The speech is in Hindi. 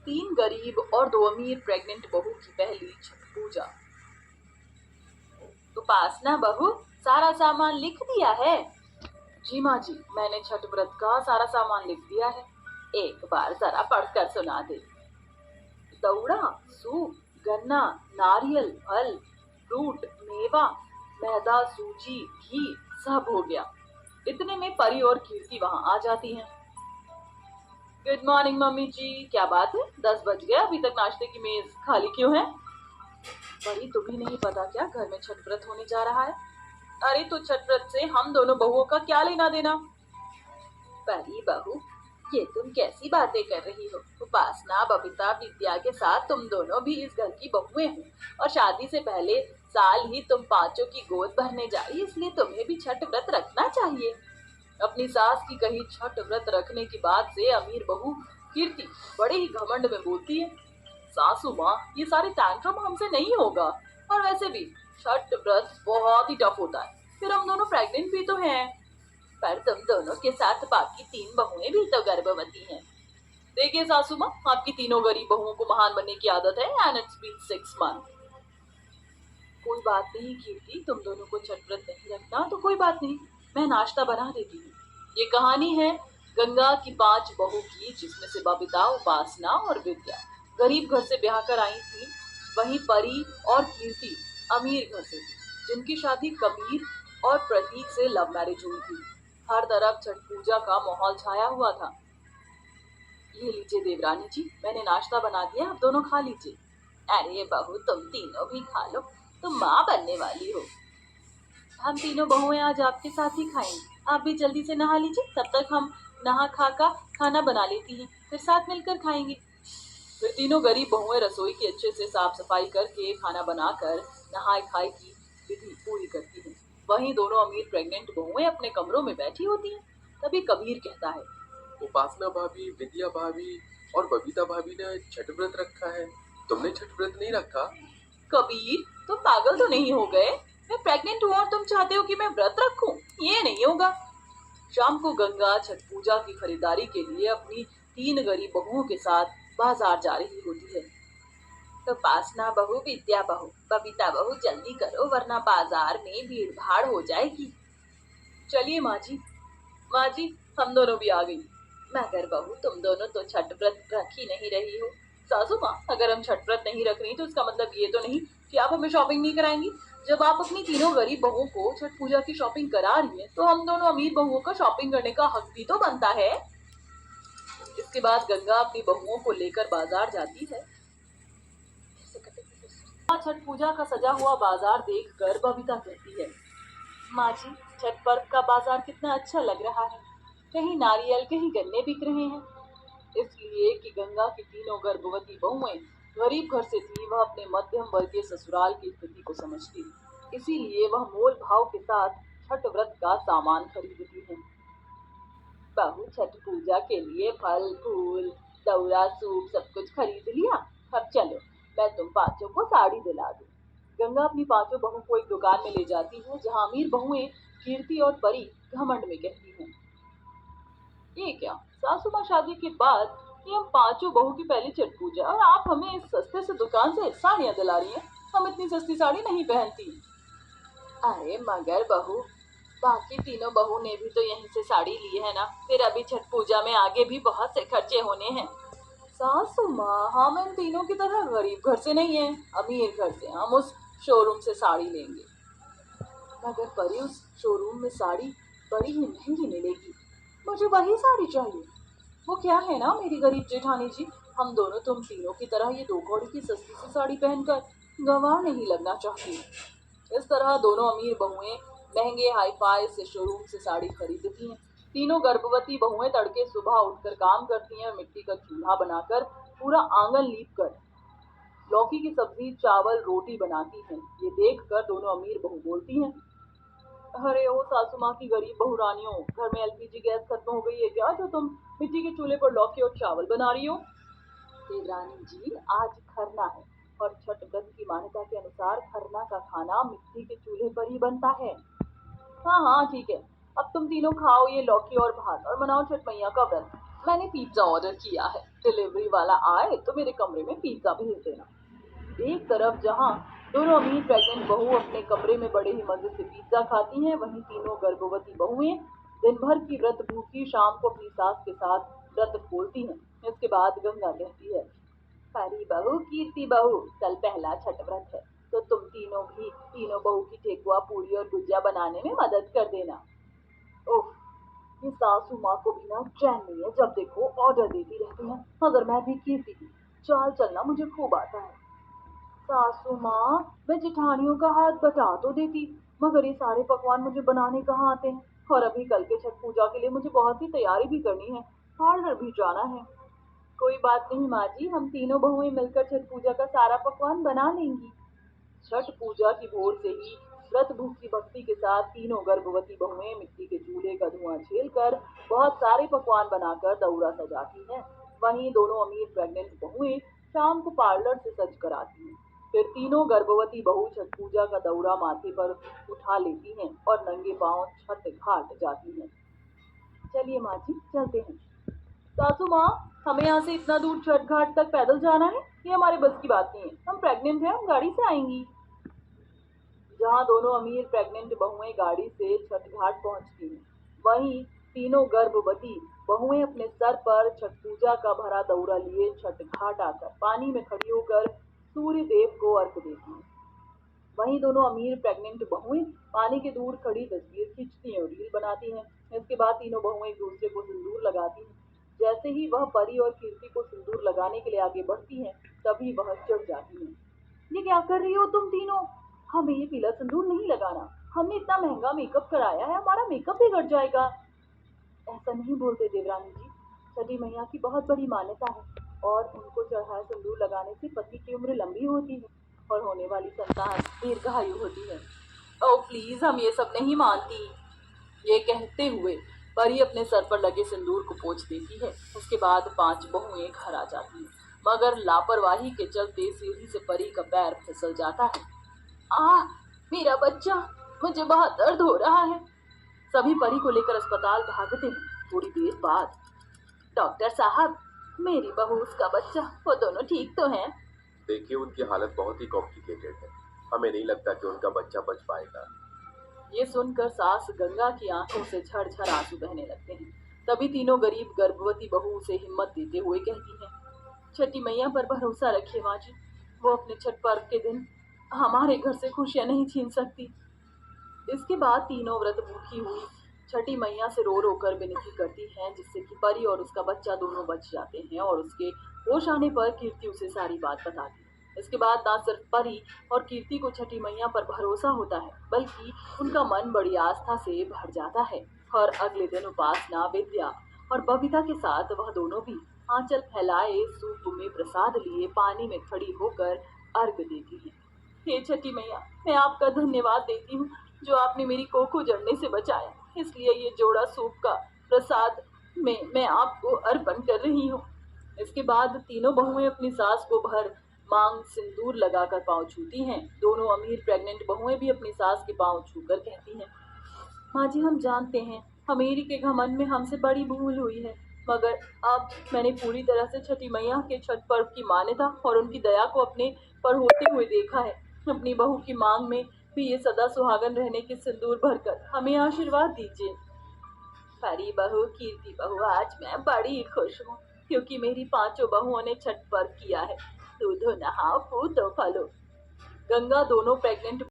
तीन गरीब और दो अमीर प्रेग्नेंट बहू की पहली छठ पूजा। उपासना बहू, सारा सामान लिख दिया है? जी माँ जी, मैंने छठ व्रत का सारा सामान लिख दिया है। एक बार जरा पढ़कर सुना दे। दौड़ा, सूप, गन्ना, नारियल, फल, फ्रूट, मेवा, मैदा, सूजी, घी, सब हो गया। इतने में परी और कीर्ति वहां आ जाती हैं। गुड मॉर्निंग मम्मी जी, क्या बात है? 10 बज गए, अभी तक नाश्ते की मेज खाली क्यों है? परी, तुम्हें नहीं पता क्या घर में छठ व्रत होने जा रहा है? अरे तो छठ व्रत से हम दोनों बहुओं का क्या लेना देना? परी बहू, ये तुम कैसी बातें कर रही हो? उपासना, बबीता, विद्या के साथ तुम दोनों भी इस घर की बहुएं हो और शादी से पहले साल ही तुम पांचों की गोद भरने जाई, इसलिए तुम्हें भी छठ व्रत रखना चाहिए। अपनी सास की कही छठ व्रत रखने की बात से अमीर बहू कीर्ति बड़े ही घमंड में बोलती है, सासू माँ, ये सारे टैंट्रम हमसे नहीं होगा। और वैसे भी छठ व्रत बहुत ही टफ होता है, फिर हम दोनों प्रेग्नेंट भी तो हैं। पर तुम दोनों के साथ बाकी तीन बहुएं भी तो गर्भवती हैं। देखिए सासू माँ, आपकी तीनों गरीब बहुओं को महान बनने की आदत है, एंड इट्स बीन 6 मंथ। कोई बात नहीं कीर्ति, तुम दोनों को छठ व्रत नहीं रखना तो कोई बात नहीं, मैं नाश्ता बना देती हूँ। ये कहानी है गंगा की 5 बहू की, जिसमें से बबीता, उपासना और विद्या गरीब घर से ब्याह कर आई थी। वहीं परी और कीर्ति अमीर घर से थी, जिनकी शादी कबीर और प्रतीक से लव मैरिज हुई थी। हर तरफ छठ पूजा का माहौल छाया हुआ था। ये लीजिए देवरानी जी, मैंने नाश्ता बना दिया, आप दोनों खा लीजिए। अरे बहू, तुम तीनों भी खा लो, तुम माँ बनने वाली हो। हम तीनों बहुएं आज आपके साथ ही खाएंगे, आप भी जल्दी से नहा लीजिए, तब तक हम नहा खा का खाना बना लेती हैं, फिर साथ मिलकर खाएंगे। फिर तीनों गरीब बहुएं रसोई की अच्छे से साफ सफाई करके खाना बनाकर नहाए खाए की विधि पूरी करती हैं। वहीं दोनों अमीर प्रेग्नेंट बहुएं अपने कमरों में बैठी होती हैं। तभी कबीर कहता है, उपासना भाभी, विद्या भाभी और बबीता भाभी ने छठ व्रत रखा है, तुमने छठ व्रत नहीं रखा? कबीर, तुम पागल तो नहीं हो गए? मैं प्रेग्नेंट हूँ और तुम चाहते हो कि मैं व्रत रखूं? ये नहीं होगा। शाम को गंगा छठ पूजा की खरीदारी के लिए अपनी तीन गरीब बहुओं के साथ बाजार जा रही होती है। तो उपासना बहू, विद्या बहू, बबीता बहू, जल्दी करो वरना बाजार में भीड़ भाड़ हो जाएगी। चलिए माँ जी। माँ जी, हम दोनों भी आ गई। मगर बहू, तुम दोनों तो छठ व्रत रख ही नहीं रही हो। सासू माँ, अगर हम छठ व्रत नहीं रख रही तो इसका मतलब ये तो नहीं कि आप हमें शॉपिंग नहीं कराएंगी। जब आप अपनी तीनों गरीब बहुओं को छठ पूजा की शॉपिंग करा रही है, तो हम दोनों अमीर बहुओं का शॉपिंग करने का हक भी तो बनता है। इसके बाद गंगा अपनी बहुओं को लेकर बाजार जाती है। छठ पूजा का सजा हुआ बाजार देखकर बबीता कहती है, माँ जी, छठ पर्व का बाजार कितना अच्छा लग रहा है। कहीं नारियल, कहीं गन्ने बिक रहे हैं। इसलिए कि गंगा की तीनों गर्भवती बहुएं गरीब घर से थी, वह अपने मध्यम वर्गीय ससुराल की स्थिति को समझती, इसीलिए वह मोल भाव के साथ छठ व्रत का सामान खरीदती है। बहू, छठ पूजा के लिए फल फूल, दौरा, सूप सब कुछ खरीद लिया। अब चलो, मैं तुम पांचों को साड़ी दिला दूं। गंगा अपनी पांचों बहू को एक दुकान में ले जाती है, जहां अमीर बहुएं कीर्ति और परी घमंड में कहती हैं, ये क्या सासू माँ, शादी के बाद ये हम पांचों बहू की पहली छठ पूजा और आप हमें इस सस्ते से दुकान से साड़ियां दिला रही हैं? हम इतनी सस्ती साड़ी नहीं पहनती। अरे मगर बहू, बाकी तीनों बहू ने भी तो यहीं से साड़ी ली है ना, फिर अभी छठ पूजा में आगे भी बहुत से खर्चे होने हैं। सासू माँ, हम इन तीनों की तरह गरीब घर से नहीं है, अमीर घर से। हम उस शोरूम से साड़ी लेंगे। मगर परी, उस शोरूम में साड़ी बड़ी ही महंगी मिलेगी, मुझे वही साड़ी चाहिए। वो क्या है ना मेरी गरीब जेठानी जी, हम दोनों तुम तीनों की तरह ये 2 कौड़ी की सस्ती सी साड़ी पहनकर गंवार नहीं लगना चाहती। इस तरह दोनों अमीर बहुएं महंगे हाईफाई से शोरूम से साड़ी खरीदती हैं। तीनों गर्भवती बहुएं तड़के सुबह उठकर काम करती हैं, मिट्टी का चूल्हा बनाकर पूरा आंगन लीप कर लौकी की सब्जी, चावल, रोटी बनाती हैं। ये देखकर दोनों अमीर बहू बोलती हैं, अरे ओ सासू माँ की गरीब बहू रानियों, घर में एलपीजी गैस खत्म हो गई है क्या, जो तुम मिट्टी के चूल्हे पर लौकी और चावल बना रही हो? देवरानी जी, आज खरना है और छठ व्रत की मान्यता के अनुसार खरना का खाना मिट्टी के चूल्हे पर ही बनता है। हाँ हाँ ठीक है, अब तुम तीनों खाओ ये लौकी और भात और मनाओ छठ मैया का व्रत। मैंने पिज्जा ऑर्डर किया है, डिलीवरी वाला आए तो मेरे कमरे में पिज्जा भेज देना। एक तरफ जहां दोनों अमीर प्रेग्नेंट बहू अपने कमरे में बड़े ही मजे से पिज्जा खाती हैं, वहीं तीनों गर्भवती बहुएं दिन भर की व्रत भूखी शाम को अपनी सास के साथ व्रत खोलती हैं। इसके बाद गंगा कहती है, परी बहू कीर्ति बहू, कल पहला छठ व्रत है, तो तुम तीनों बहू की ठेकुआ पूरी और गुजिया बनाने में मदद कर देना। ओह, ये सासू माँ को भी ना चैन नहीं है, जब देखो ऑर्डर देती रहती हैं। मगर मैं भी कीर्ति की चाल चलना मुझे खूब आता है। सासू माँ, मैं जेठानियों का हाथ बटा तो देती, मगर ये सारे पकवान मुझे बनाने कहाँ आते हैं। और अभी कल के छठ पूजा के लिए मुझे बहुत सी तैयारी भी करनी है, पार्लर भी जाना है। कोई बात नहीं माँ जी, हम तीनों बहुएं मिलकर छठ पूजा का सारा पकवान बना लेंगी। छठ पूजा की भोर से ही व्रत भूखी भक्ति के साथ तीनों गर्भवती बहुएं मिट्टी के चूल्हे का धुआं झेलकर बहुत सारे पकवान बनाकर दौरा सजाती हैं। वहीं दोनों अमीर प्रेग्नेंट बहुएं शाम को पार्लर से सज कर आती हैं। फिर तीनों गर्भवती बहू छठ पूजा का दौरा माथे पर उठा लेती हैं और नंगे पांव छठ घाट जाती हैं। चलिए माँ जी, चलते हैं। सासू माँ, हमें यहाँ से इतना दूर छठ घाट तक पैदल जाना है, ये हमारे बस की बात नहीं है। हम प्रेग्नेंट हैं, हम गाड़ी से आएंगी। जहाँ दोनों अमीर प्रेग्नेंट बहुएं गाड़ी से छठ घाट पहुंचती हैं, वहीं तीनों गर्भवती बहुएं अपने सर पर छठ पूजा का भरा दौरा लिए छठ घाट आकर पानी में खड़ी होकर सूर्य देव को अर्घ देती हैं। वहीं दोनों अमीर प्रेग्नेंट बहुएं पानी के दूर खड़ी तस्वीर खींचती हैं और रील बनाती हैं। इसके बाद तीनों बहुएं एक दूसरे को सिंदूर लगाती हैं। जैसे ही वह परी और कीर्ति को सिंदूर लगाने के लिए आगे बढ़ती हैं, तभी वह चढ़ जाती हैं। ये क्या कर रही हो तुम तीनों? हमें ये पीला सिंदूर नहीं लगाना। हमने इतना महंगा मेकअप कराया है, हमारा मेकअप बिगड़ जाएगा। ऐसा नहीं बोलते देवरानी जी, छठी मैया की बहुत बड़ी मान्यता है और उनको चढ़ाए सिंदूर लगाने से पति की उम्र लंबी होती है और होने वाली संतान दीर्घायु होती है। ओह प्लीज, हम ये सब नहीं मानती। ये कहते हुए परी अपने सर पर लगे सिंदूर को पोंछ देती है। उसके बाद 5 बहुएं घर आ जाती हैं, मगर लापरवाही के चलते सीढ़ी से परी का पैर फिसल जाता है। आ, मेरा बच्चा, मुझे बहुत दर्द हो रहा है। सभी परी को लेकर अस्पताल भागते हैं। थोड़ी देर बाद, डॉक्टर साहब, मेरी बहू उसका बच्चा, वो दोनों ठीक तो हैं? देखिए, उनकी हालत बहुत ही कॉम्प्लिकेटेड है। हमें नहीं लगता कि उनका बच्चा बच पाएगा। ये सुनकर सास गंगा की आंखों से झरझर आंसू बहने लगते हैं। तभी तीनों गरीब गर्भवती बहू उसे हिम्मत देते हुए कहती हैं, छठी मैया पर भरोसा रखिए माँ जी, वो अपने छठ पर्व के दिन हमारे घर से खुशियां नहीं छीन सकती। इसके बाद तीनों व्रत भूखी हुई छठी मैया से रो रो कर विनती करती हैं, जिससे कि परी और उसका बच्चा दोनों बच जाते हैं और उसके होश आने पर कीर्ति उसे सारी बात बताती है। इसके बाद ना सिर्फ परी और कीर्ति को छठी मैया पर भरोसा होता है, बल्कि उनका मन बड़ी आस्था से भर जाता है और अगले दिन उपासना, विद्या और बबीता के साथ वह दोनों भी आंचल फैलाए सूप में प्रसाद लिए पानी में खड़ी होकर अर्घ देती है। हे छठी मैया, मैं आपका धन्यवाद देती हूँ जो आपने मेरी कोख को जड़ने से बचाया, इसलिए ये जोड़ा सूप का प्रसाद में मैं आपको अर्पण कर रही हूँ। इसके बाद तीनों बहुएं अपनी सास को भर मांग सिंदूर लगाकर पांव छूती हैं। दोनों अमीर प्रेग्नेंट बहुएं भी अपनी सास के पांव छूकर कहती हैं, माँ जी, हम जानते हैं अमीरी के घमंड में हमसे बड़ी भूल हुई है, मगर अब मैंने पूरी तरह से छठी मैया के छठ पर्व की मान्यता और उनकी दया को अपने पर होते हुए देखा है। अपनी बहू की मांग में भी ये सदा सुहागन रहने के सिंदूर भरकर हमें आशीर्वाद दीजिए। परी बहू, कीर्ति बहू, आज मैं बड़ी खुश हूँ क्योंकि मेरी 5 बहुओं ने छठ पर्व किया है। दूधो नहाओ, फूटो फलो। गंगा दोनों प्रेग्नेंट